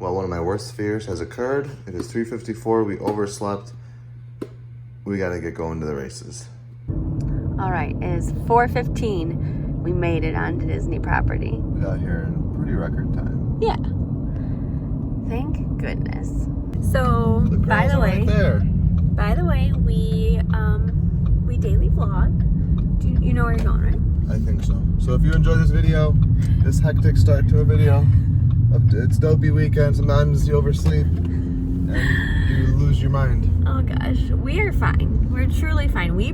Well, one of my worst fears has occurred. It is 3:54. We overslept. We gotta get going to the races. All right, it is 4:15. We made it onto Disney property. We got here in a pretty record time. Yeah. Thank goodness. So, The by the way, right there. we daily vlog. Do you know where you're going, right? I think so. So if you enjoy this video, this hectic start to a video, it's Dopey weekend. Sometimes you oversleep and you lose your mind. Oh gosh, we are fine. We're truly fine. We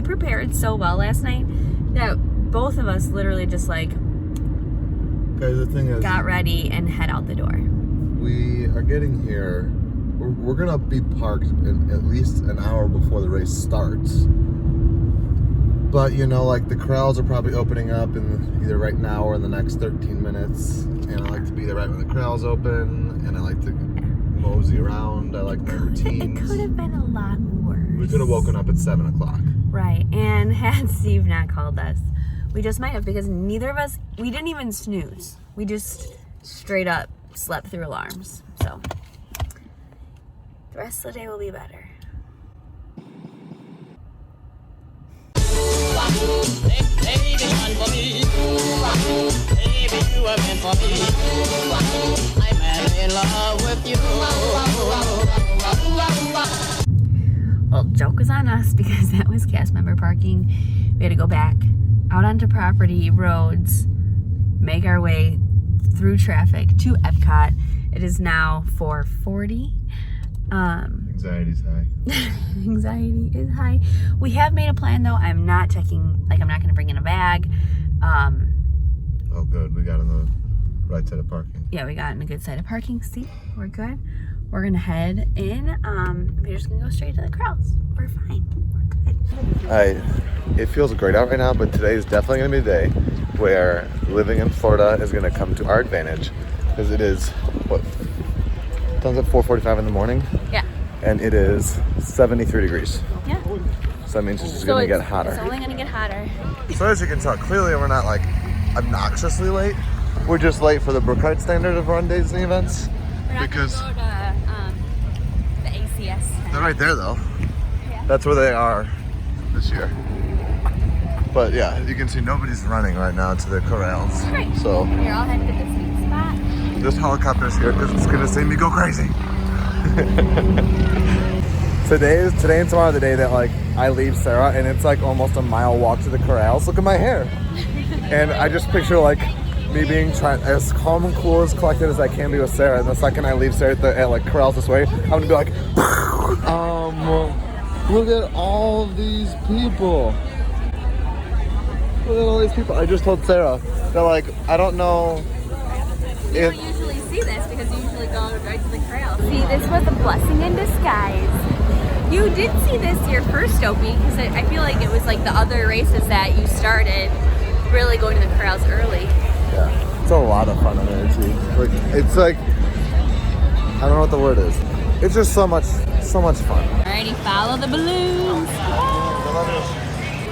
prepared so well last night that both of us literally just like Guys, the thing is, got ready and head out the door. we are getting here. We're gonna be parked in at least an hour before the race starts. But you know, like the corrals are probably opening up in either right now or in the next 13 minutes. And I like to be there right when the corrals open. And I like to mosey around. I like my routines. It could have been a lot worse. We could have woken up at 7 o'clock. Right, and had Steve not called us, we just might have, because neither of us, we didn't even snooze. We just straight up slept through alarms. So the rest of the day will be better. Baby, one for me. Baby, you are meant for me. I'm in love with you. Well, joke was on us because that was cast member parking. We had to go back out onto property roads, make our way through traffic to Epcot. It is now 4:40. Anxiety's high. Anxiety is high. We have made a plan though. I'm not going to bring in a bag. Oh, good. We got on the right side of parking. Yeah, we got in a good side of parking. See, we're good. We're gonna head in. We're just gonna go straight to the corrals. We're fine. We're good. It feels great out right now, but today is definitely going to be a day where living in Florida is going to come to our advantage, because it is, sun's at 4:45 in the morning. Yeah. And it is 73 degrees. Yeah. So that means it's just going to get hotter. It's only gonna get hotter. So as you can tell, clearly we're not like obnoxiously late. We're just late for the Brookhart standard of runDisney events. We're not Because gonna go to the ACS tent. they're right there though. Yeah. That's where they are this year. But yeah, you can see nobody's running right now to the corrals. Great. So You're all headed to the sweet spot. this helicopter's here because it's gonna see me go crazy. Today and tomorrow are the day that like I leave Sarah, and it's like almost a mile walk to the corrals. Look at my hair. And I just picture like me being as calm and cool, as collected as I can be with Sarah. And the second I leave Sarah at like corrals this way, I'm gonna be like, look at all of these people. Look at all these people. I just told Sarah that like, I don't know You don't usually see this because you usually go right to the corral. See, this was a blessing in disguise. You did see this your first Dopey, because I feel like it was like the other races that you started really going to the corrals early. Yeah, it's a lot of fun energy. Like, it's like, I don't know what the word is. It's just so much fun. Alrighty, follow the balloons.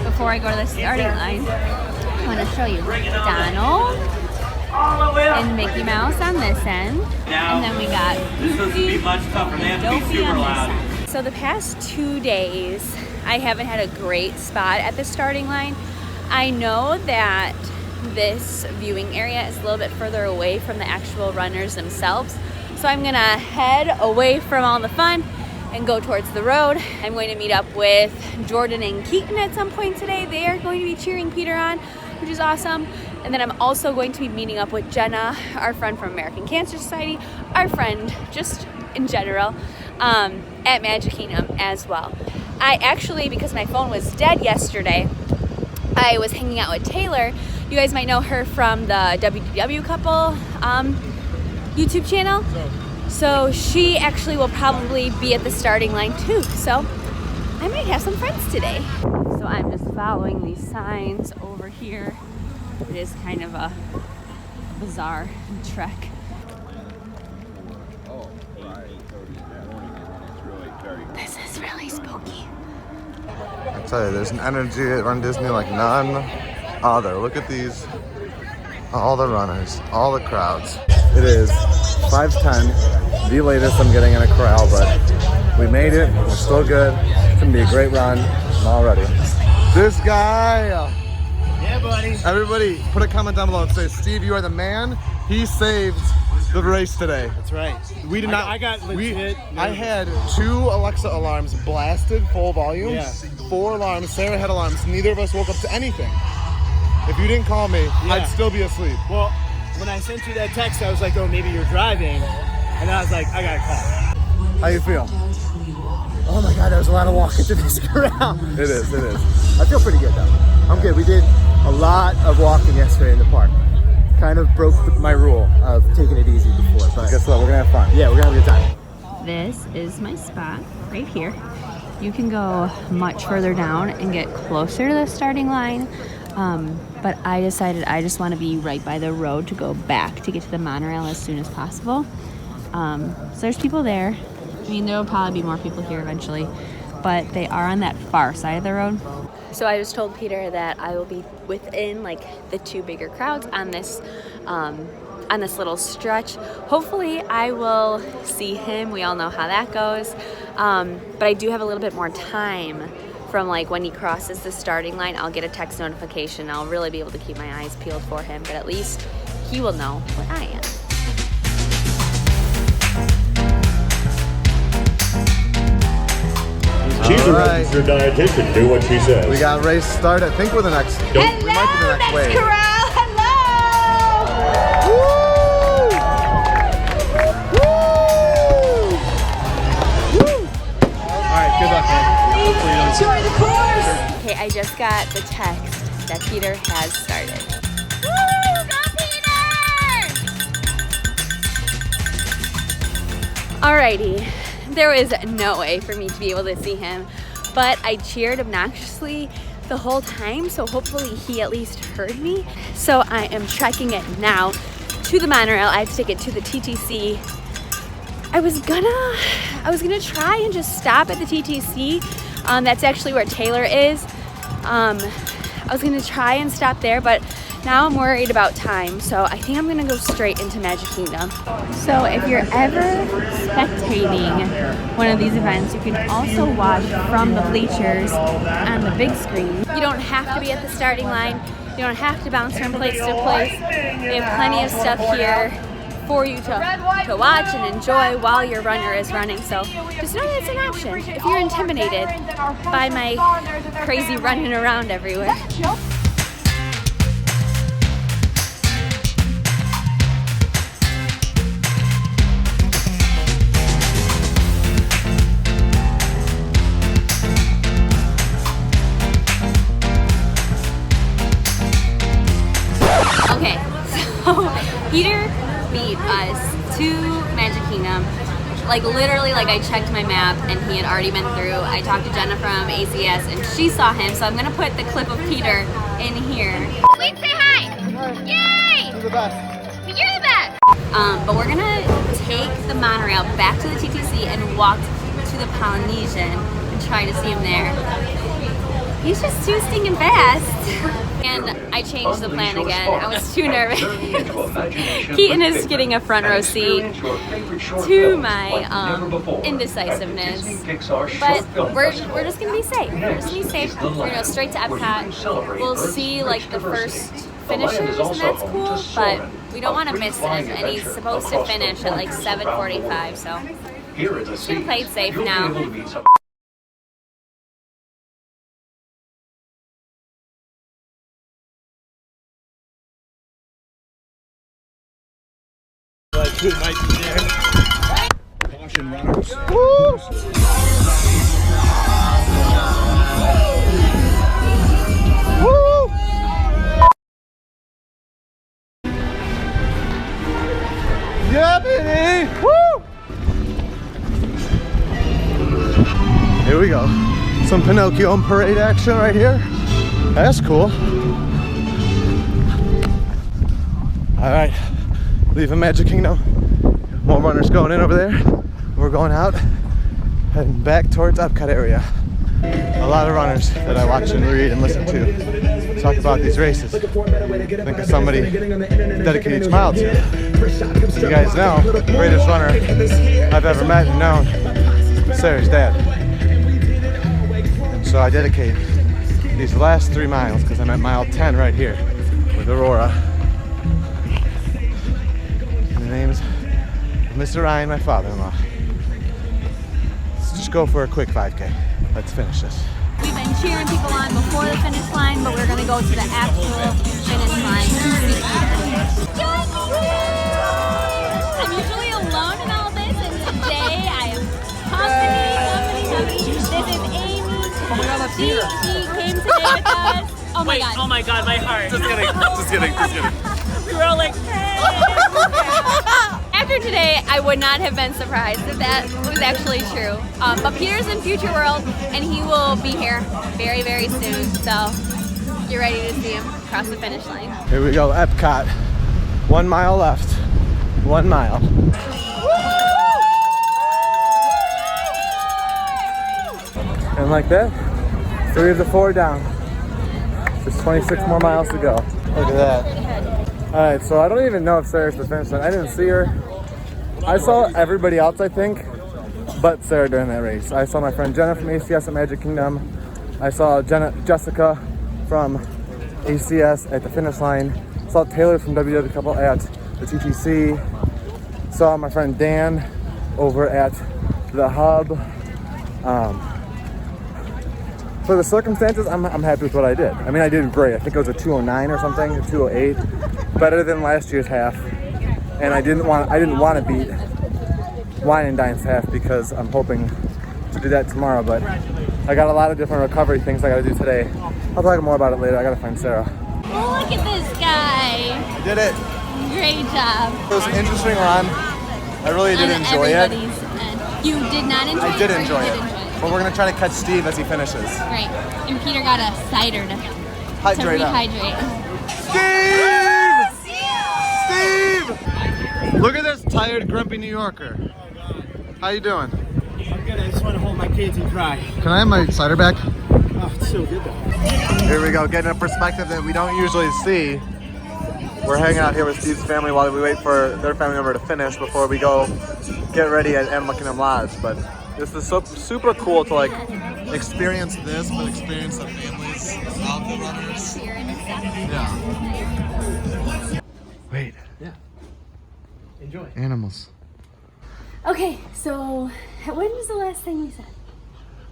Before I go to the starting line, I want to show you Donald and Mickey Mouse on this end, and then we got Goofy and Dopey on this end. So the past 2 days, I haven't had a great spot at the starting line. I know that this viewing area is a little bit further away from the actual runners themselves, so I'm gonna head away from all the fun and go towards the road. I'm going to meet up with Jordan and Keaton at some point today. They are going to be cheering Peter on, which is awesome. And then I'm also going to be meeting up with Jenna, our friend from American Cancer Society, our friend just in general, at Magic Kingdom as well. I actually, because my phone was dead yesterday, I was hanging out with Taylor. You guys might know her from the WDW couple YouTube channel. So she actually will probably be at the starting line too. So I might have some friends today. So I'm just following these signs over here. It is kind of a bizarre trek. This is really spooky. I tell you, there's an energy at runDisney like none other. Look at these, all the runners, all the crowds. It is 5:10, the latest I'm getting in a corral, but we made it. We're still good. It's gonna be a great run. I'm all ready. This guy. Yeah, buddy. Everybody, put a comment down below and say, Steve, you are the man. He saved the race today. That's right. We did not. I got legit. I had 2 Alexa alarms blasted full volume. Yeah. 4 alarms. Sarah had alarms. Neither of us woke up to anything. If you didn't call me, I'd still be asleep. Well, when I sent you that text, I was like, oh, maybe you're driving. And I was like, I gotta call. How you feel? Oh my God, there was a lot of walking to this corral. It is. I feel pretty good though. I'm good. We did a lot of walking yesterday in the park. Kind of broke my rule of taking it easy before, but Guess what? We're gonna have fun. yeah, we're gonna have a good time. This is my spot right here. You can go much further down and get closer to the starting line. But I decided I just want to be right by the road to go back to get to the monorail as soon as possible. So there's people there. I mean, there will probably be more people here eventually, but they are on that far side of the road. So I just told Peter that I will be within like the 2 bigger crowds on this little stretch. Hopefully I will see him. We all know how that goes. But I do have a little bit more time from like when he crosses the starting line. I'll get a text notification. I'll really be able to keep my eyes peeled for him, but at least he will know where I am. She's a registered dietitian. Do what she says. We got race start. I think we're the next. We might be the next wave. Corral, hello! All right, good luck, man. Hopefully you don't Enjoy the course! Okay, I just got the text that Peter has started. Woo! Go Peter! Alrighty, there was no way for me to be able to see him, but I cheered obnoxiously the whole time, so hopefully he at least heard me. So I am trekking it now to the monorail. I have to take it to the TTC. I was gonna try and just stop at the TTC. That's actually where Taylor is. I was gonna try and stop there, but now I'm worried about time, so I think I'm gonna go straight into Magic Kingdom. So if you're ever spectating one of these events, you can also watch from the bleachers on the big screen. You don't have to be at the starting line. You don't have to bounce from place to place. We have plenty of stuff here for you to watch and enjoy while your runner is running. So just know that it's an option if you're intimidated by my crazy running around everywhere. Okay, so Peter beat us to Magic Kingdom. Like literally, like I checked my map and he had already been through. I talked to Jenna from ACS and she saw him, so I'm gonna put the clip of Peter in here. Wait, say hi! Yay! You're the best. You're the best! But we're gonna take the monorail back to the TTC and walk to the Polynesian and try to see him there. He's just too stinking fast. And I changed the plan again. I was too nervous. Keaton is getting a front row seat to my indecisiveness. But we're just gonna be safe. We're just gonna be safe. We're gonna go straight to Epcot. We'll see like the first finishers, and that's cool. But we don't want to miss him. And he's supposed to finish at like 7:45. So just gonna play it safe now. It might be there. Caution runners. Woo! Woo! Yeah, baby! Woo! Here we go. Some Pinocchio and parade action right here. That's cool. All right, leaving Magic Kingdom. More runners going in over there. We're going out, heading back towards Epcot area. A lot of runners that I watch and read and listen to talk about these races. Think of somebody to dedicate each mile to. As you guys know, the greatest runner I've ever met and known, Sarah's dad. So I dedicate these last 3 miles because I'm at mile 10 right here with Aurora. And the name's Mr. Ryan, my father-in-law. Let's just go for a quick 5K. Let's finish this. We've been cheering people on before the finish line, but we're gonna go to the actual finish line. I'm usually alone in all this, and today I have company. This is Amy. Oh my God, that's She came today with us. Oh my God. Oh my God, my heart. Just kidding. We were all like, hey. After today, I would not have been surprised if that was actually true. But Peter's in Future World, and he will be here very, very soon. So you're ready to see him cross the finish line. Here we go, Epcot. 1 mile left. 1 mile. And like that, 3 of the 4 down. Just 26 more miles to go. Look at that. All right, so I don't even know if Sarah's the finish line. I didn't see her. I saw everybody else, I think, but Sarah during that race. I saw my friend Jenna from ACS at Magic Kingdom. I saw Jessica from ACS at the finish line. Saw Taylor from WW Couple at the TTC. Saw my friend Dan over at the Hub. For the circumstances, I'm happy with what I did. I mean, I did great. I think it was a 209 or something, a 208. Better than last year's half. And I didn't want to beat Wine and Dine's half because I'm hoping to do that tomorrow. But I got a lot of different recovery things I got to do today. I'll talk more about it later. I got to find Sarah. Look at this guy. I did it. Great job. It was an interesting run. I really did enjoy it. You did not enjoy it? I did enjoy it. But we're going to try to catch Steve as he finishes. Right. And Peter got a cider to rehydrate. Steve! Look at this tired, grumpy New Yorker. How you doing? I'm good. I just want to hold my kids and cry. Can I have my cider back? Oh, it's so good though. Here we go, getting a perspective that we don't usually see. We're hanging out here with Steve's family while we wait for their family member to finish before we go get ready at Animal Kingdom Lodge. But this is super cool to like experience this, but experience the families of the runners. Yeah. Wait. Yeah. Enjoy. Animals. Okay, so when was the last thing we said?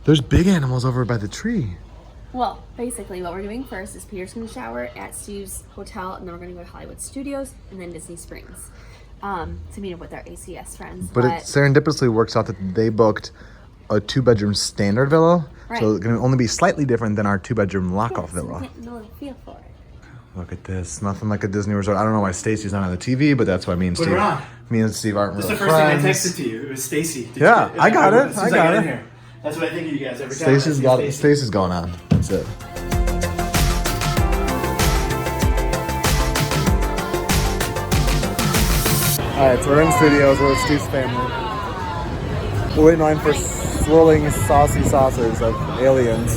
There's big animals over by the tree. Well, basically what we're doing first is Peter's going to shower at Steve's hotel, and then we're going to go to Hollywood Studios and then Disney Springs to meet up with our ACS friends. But it serendipitously works out that they booked a 2-bedroom standard villa, right. So it's going to only be slightly different than our 2-bedroom lockoff so villa. we get no feel for it. Look at this, nothing like a Disney resort. I don't know why Stacy's not on the TV, but that's why me and Steve aren't That's really the first friends. thing I texted to you. It was Stacy. Yeah, I got it. As soon as I got in here. That's what I think of you guys every time. Stacy's got it. Stacy's going on. That's it. Alright, so we're in studios. We're with Steve's family. We're waiting on for swirling saucy saucers of aliens.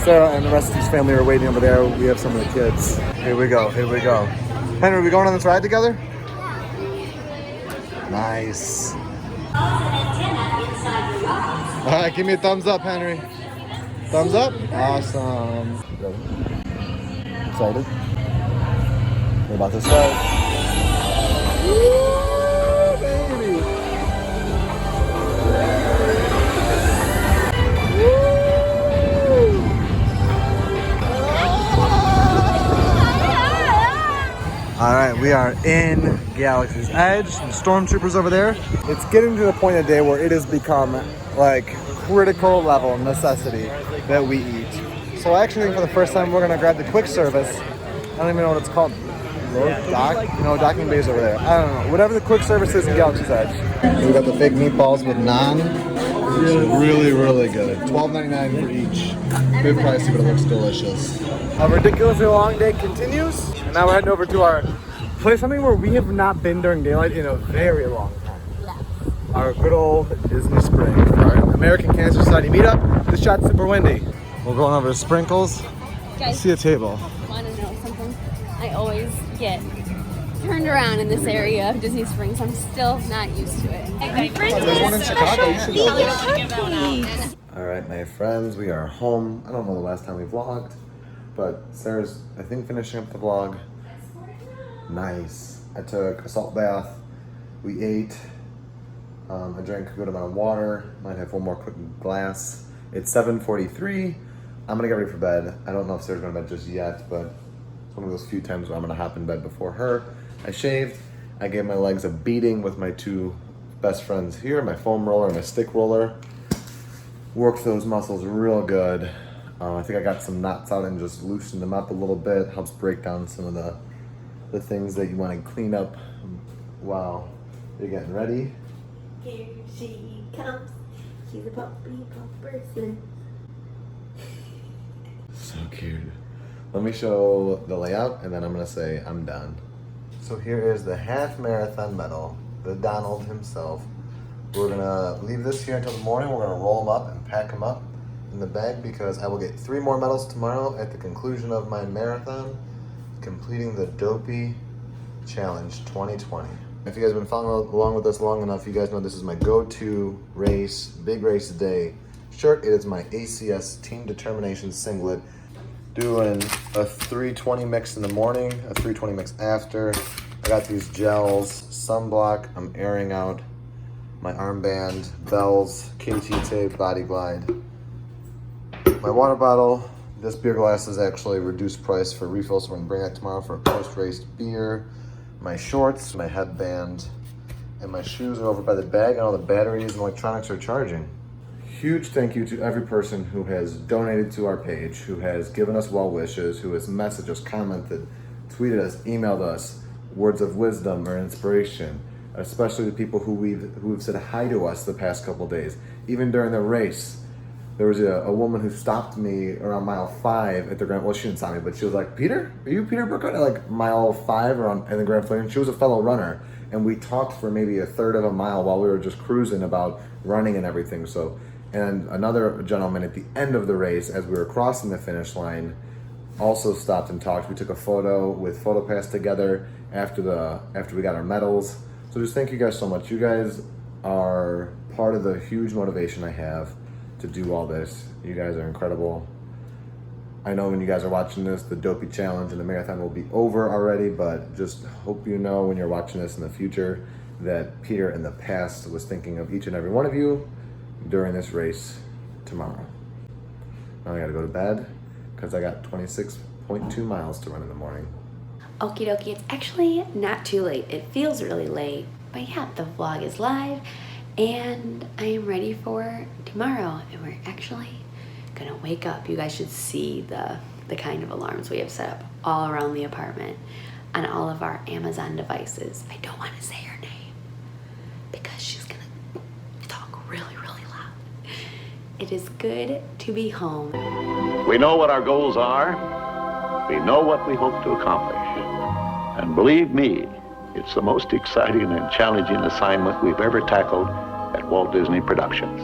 Sarah and the rest of Steve's family are waiting over there. We have some of the kids. Here we go. Henry, are we going on this ride together? Nice. Alright, give me a thumbs up, Henry. Thumbs up? Awesome. Excited? We're about to start. Woo, baby! Alright, we are in Galaxy's Edge. Some stormtroopers over there. It's getting to the point of the day where it has become like critical level necessity that we eat. So I actually think for the first time we're gonna grab the quick service. I don't even know what it's called. Docking bays over there. I don't know. Whatever the quick service is in Galaxy's Edge. We got the fake meatballs with naan. Really, really good. $12.99 for each. Bit pricey, but it looks delicious. A ridiculously long day continues. And now we're heading over to our place, something where we have not been during daylight in a very long time. Yeah. our good old Disney Springs, our American Cancer Society meetup. This shot's super windy. We're going over to Sprinkles. Guys, See a table. want to know something? I always get turned around in this area of Disney Springs. I'm still not used to it. There's one in Chicago. You should go. All right, my friends, we are home. I don't know the last time we vlogged, but Sarah's, I think, finishing up the vlog. Nice. I took a salt bath. We ate. I drank a good amount of water. Might have one more quick glass. It's 7:43. I'm gonna get ready for bed. I don't know if Sarah's going to bed just yet, but it's one of those few times where I'm gonna hop in bed before her. I shaved. I gave my legs a beating with my two best friends here, my foam roller and my stick roller. Worked those muscles real good. I think I got some knots out and just loosened them up a little bit. Helps break down some of the things that you want to clean up while you're getting ready. Here she comes. She's a puppy person. So cute. Let me show the layout and then I'm gonna say I'm done. So here is the half marathon medal, the Donald himself. We're gonna leave this here until the morning. We're gonna roll them up and pack them up in the bag because I will get 3 more medals tomorrow at the conclusion of my marathon, completing the Dopey Challenge 2020. If you guys have been following along with us long enough, you guys know this is my go-to race, big race day shirt. It is my ACS Team Determination singlet. Doing a 320 mix in the morning, a 320 mix after. I got these gels, sunblock, I'm airing out my armband, bells, KT tape, body glide. My water bottle, this beer glass is actually reduced price for refills, so we're gonna bring that tomorrow for a post-race beer. My shorts, my headband, and my shoes are over by the bag, and all the batteries and electronics are charging. Huge thank you to every person who has donated to our page, who has given us well wishes, who has messaged us, commented, tweeted us, emailed us, words of wisdom or inspiration, especially the people who've said hi to us the past couple days. Even during the race, there was a woman who stopped me around mile 5 at the Grand, well, she didn't stop me, but she was like, Peter, are you Peter Burkhardt? At like mile 5 around in the Grand Floridian. She was a fellow runner, and we talked for maybe a third of a mile while we were just cruising about running and everything. So, and another gentleman at the end of the race, as we were crossing the finish line, also stopped and talked. We took a photo with PhotoPass together after we got our medals. So just thank you guys so much. You guys are part of the huge motivation I have to do all this. You guys are incredible. I know when you guys are watching this, the Dopey Challenge and the marathon will be over already, but just hope you know when you're watching this in the future that Peter in the past was thinking of each and every one of you during this race tomorrow. Now I gotta go to bed because I got 26.2 miles to run in the morning. Okie dokie, it's actually not too late. It feels really late, but yeah, the vlog is live and I am ready for tomorrow. And we're actually gonna wake up. You guys should see the kind of alarms we have set up all around the apartment on all of our Amazon devices. I don't want to say her name because she's gonna talk really, really loud. It is good to be home. We know what our goals are. We know what we hope to accomplish. And believe me, it's the most exciting and challenging assignment we've ever tackled at Walt Disney Productions.